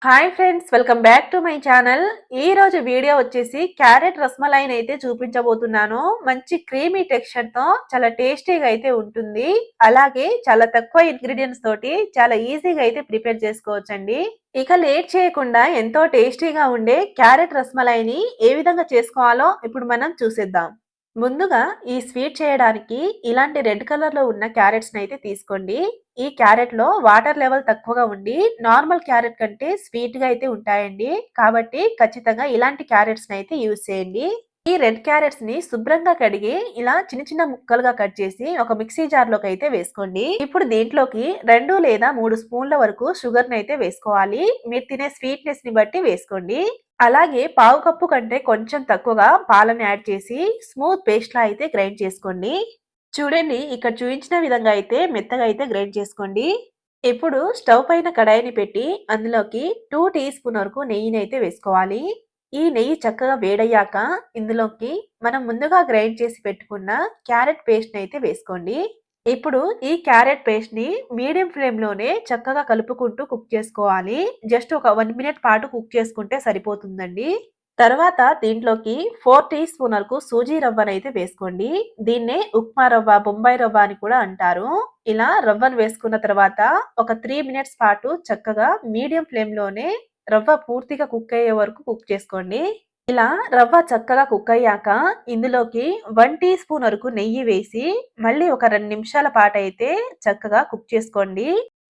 Hi friends, welcome back to my channel. ఈ రోజు video వచ్చేసి క్యారెట్ రస్మలైని అయితే చూపించబోతున్నాను. మంచి క్రీమీ టెక్స్చర్ తో చాలా టేస్టీగా అయితే ఉంటుంది. అలాగే చాలా తక్కువ ఇంగ్రీడియంట్స్ తోటి చాలా ఈజీగా అయితే ప్రిపేర్ చేసుకోవచ్చండి. ఇక లేట్ చేయకుండా ఎంతో టేస్టీగా ఉండే క్యారెట్ రస్మలైని ఏ విధంగా చేసుకోవాలో ఇప్పుడు మనం చూసేద్దాం. ముందుగా ఈ స్వీట్ చేయడానికి ఇలాంటి రెడ్ కలర్ లో ఉన్న క్యారెట్స్ అయితే తీసుకోండి. ఈ క్యారెట్ లో వాటర్ లెవెల్ తక్కువగా ఉండి నార్మల్ క్యారెట్ కంటే స్వీట్ గా అయితే ఉంటాయండి. కాబట్టి ఖచ్చితంగా ఇలాంటి క్యారెట్స్ అయితే యూజ్ చేయండి. ఈ రెడ్ క్యారెట్స్ ని శుభ్రంగా కడిగి ఇలా చిన్న చిన్న ముక్కలుగా కట్ చేసి ఒక మిక్సీ జార్ లోకి అయితే వేసుకోండి. ఇప్పుడు దీంట్లోకి 2 లేదా 3 స్పూన్ల వరకు షుగర్ ని అయితే వేసుకోవాలి. మీరు తినే స్వీట్నెస్ ని బట్టి వేసుకోండి. అలాగే పావు కప్పు కంటే కొంచెం తక్కువగా పాలను యాడ్ చేసి స్మూత్ పేస్ట్ లా అయితే గ్రైండ్ చేసుకోండి. చూడండి, ఇక్కడ చూపించిన విధంగా అయితే మెత్తగా అయితే గ్రైండ్ చేసుకోండి. ఇప్పుడు స్టవ్ పైన కడాయిని పెట్టి అందులోకి 2 టీ స్పూన్ వరకు నెయ్యిని అయితే వేసుకోవాలి. ఈ నెయ్యి చక్కగా వేడయ్యాక ఇందులోకి మనం ముందుగా గ్రైండ్ చేసి పెట్టుకున్న క్యారెట్ పేస్ట్ ని అయితే వేసుకోండి. ఇప్పుడు ఈ క్యారెట్ పేస్ట్ ని మీడియం ఫ్లేమ్ లోనే చక్కగా కలుపుకుంటూ కుక్ చేసుకోవాలి. జస్ట్ ఒక 1 మినిట్ పాటు కుక్ చేసుకుంటే సరిపోతుందండి. తర్వాత దీంట్లోకి 4 టీ స్పూన్ వరకు సూజీ రవ్వనైతే వేసుకోండి. దీన్నే ఉప్మా రవ్వ, బొంబాయి రవ్వ అని కూడా అంటారు. ఇలా రవ్వను వేసుకున్న తర్వాత ఒక 3 మినిట్స్ పాటు చక్కగా మీడియం ఫ్లేమ్ లోనే రవ్వ పూర్తిగా కుక్ అయ్యే వరకు కుక్ చేసుకోండి. ఇలా రవ్వ చక్కగా కుక్ అయ్యాక ఇందులోకి 1 టీ స్పూన్ వరకు నెయ్యి వేసి మళ్ళీ ఒక 2 నిమిషాల పాటు అయితే చక్కగా కుక్ చేసుకోండి.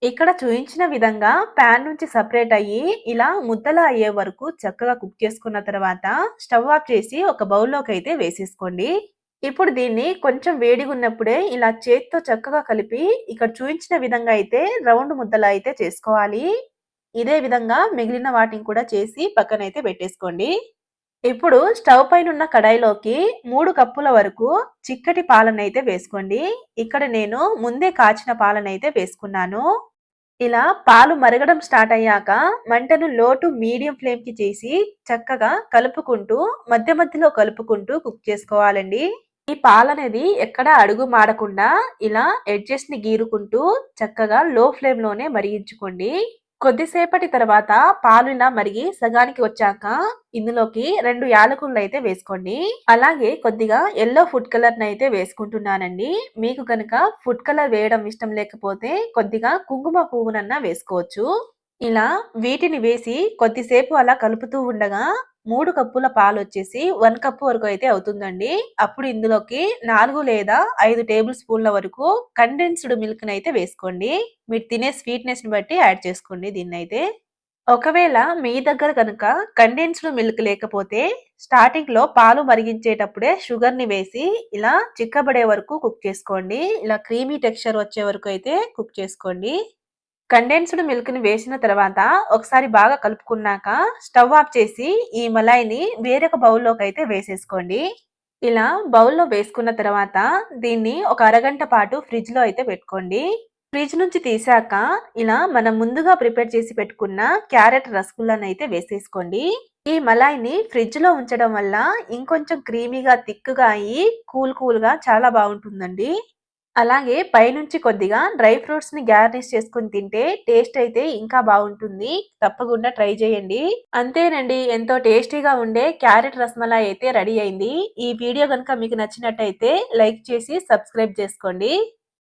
ఇక్కడ చూపించిన విధంగా పాన్ నుంచి సపరేట్ అయ్యి ఇలా ముద్దలా అయ్యే వరకు చక్కగా కుక్ చేసుకున్న తర్వాత స్టవ్ ఆఫ్ చేసి ఒక బౌల్లోకి అయితే వేసేసుకోండి. ఇప్పుడు దీన్ని కొంచెం వేడిగా ఉన్నప్పుడే ఇలా చేత్తో చక్కగా కలిపి ఇక్కడ చూపించిన విధంగా అయితే రౌండ్ ముద్దలా అయితే చేసుకోవాలి. ఇదే విధంగా మిగిలిన వాటిని కూడా చేసి పక్కనైతే పెట్టేసుకోండి. ఇప్పుడు స్టవ్ పైన ఉన్న కడాయిలోకి 3 కప్పుల వరకు చిక్కటి పాలనైతే వేసుకోండి. ఇక్కడ నేను ముందే కాచిన పాలనైతే వేసుకున్నాను. ఇలా పాలు మరగడం స్టార్ట్ అయ్యాక మంటను లో టు మీడియం ఫ్లేమ్ కి చేసి చక్కగా కలుపుకుంటూ మధ్య మధ్యలో కలుపుకుంటూ కుక్ చేసుకోవాలండి. ఈ పాలనేది ఎక్కడ అడుగు మాడకుండా ఇలా ఎడ్జెస్ ని గీరుకుంటూ చక్కగా లో ఫ్లేమ్ లోనే మరిగించుకోండి. కొద్దిసేపటి తర్వాత పాలు ఇలా మరిగి సగానికి వచ్చాక ఇందులోకి 2 యాలకులను అయితే వేసుకోండి. అలాగే కొద్దిగా ఎల్లో ఫుడ్ కలర్ అయితే వేసుకుంటున్నానండి. మీకు కనుక ఫుడ్ కలర్ వేయడం ఇష్టం లేకపోతే కొద్దిగా కుంకుమ పువ్వునన్నా వేసుకోవచ్చు. ఇలా వీటిని వేసి కొద్దిసేపు అలా కలుపుతూ ఉండగా 3 కప్పుల పాలు వచ్చేసి 1 కప్పు వరకు అయితే అవుతుందండి. అప్పుడు ఇందులోకి 4 లేదా 5 టేబుల్ స్పూన్ల వరకు కండెన్స్డ్ మిల్క్ అయితే వేసుకోండి. మీరు తినే స్వీట్నెస్ ని బట్టి యాడ్ చేసుకోండి దీన్నైతే. ఒకవేళ మీ దగ్గర కనుక కండెన్స్డ్ మిల్క్ లేకపోతే స్టార్టింగ్ లో పాలు మరిగించేటప్పుడే షుగర్ ని వేసి ఇలా చిక్కబడే వరకు కుక్ చేసుకోండి. ఇలా క్రీమీ టెక్స్చర్ వచ్చే వరకు అయితే కుక్ చేసుకోండి. కండెన్స్డ్ మిల్క్ ని వేసిన తర్వాత ఒకసారి బాగా కలుపుకున్నాక స్టవ్ ఆఫ్ చేసి ఈ మలాయిని వేరొక బౌల్లోకి అయితే వేసేసుకోండి. ఇలా బౌల్లో వేసుకున్న తర్వాత దీన్ని ఒక అరగంట పాటు ఫ్రిడ్జ్ లో అయితే పెట్టుకోండి. ఫ్రిడ్జ్ నుంచి తీసాక ఇలా మనం ముందుగా ప్రిపేర్ చేసి పెట్టుకున్న క్యారెట్ రసగుల్లాని అయితే వేసేసుకోండి. ఈ మలాయిని ఫ్రిడ్జ్ లో ఉంచడం వల్ల ఇంకొంచెం క్రీమీగా థిక్గా అయ్యి కూల్ గా చాలా బాగుంటుందండి. అలాగే పైనుంచి కొద్దిగా డ్రై ఫ్రూట్స్ ని గార్నిష్ చేసుకుని తింటే టేస్ట్ అయితే ఇంకా బాగుంటుంది. తప్పకుండా ట్రై చేయండి. అంతేనండి, ఎంతో టేస్టీగా ఉండే క్యారెట్ రసమలై అయితే రెడీ అయింది. ఈ వీడియో కనుక మీకు నచ్చినట్టయితే లైక్ చేసి సబ్స్క్రైబ్ చేసుకోండి.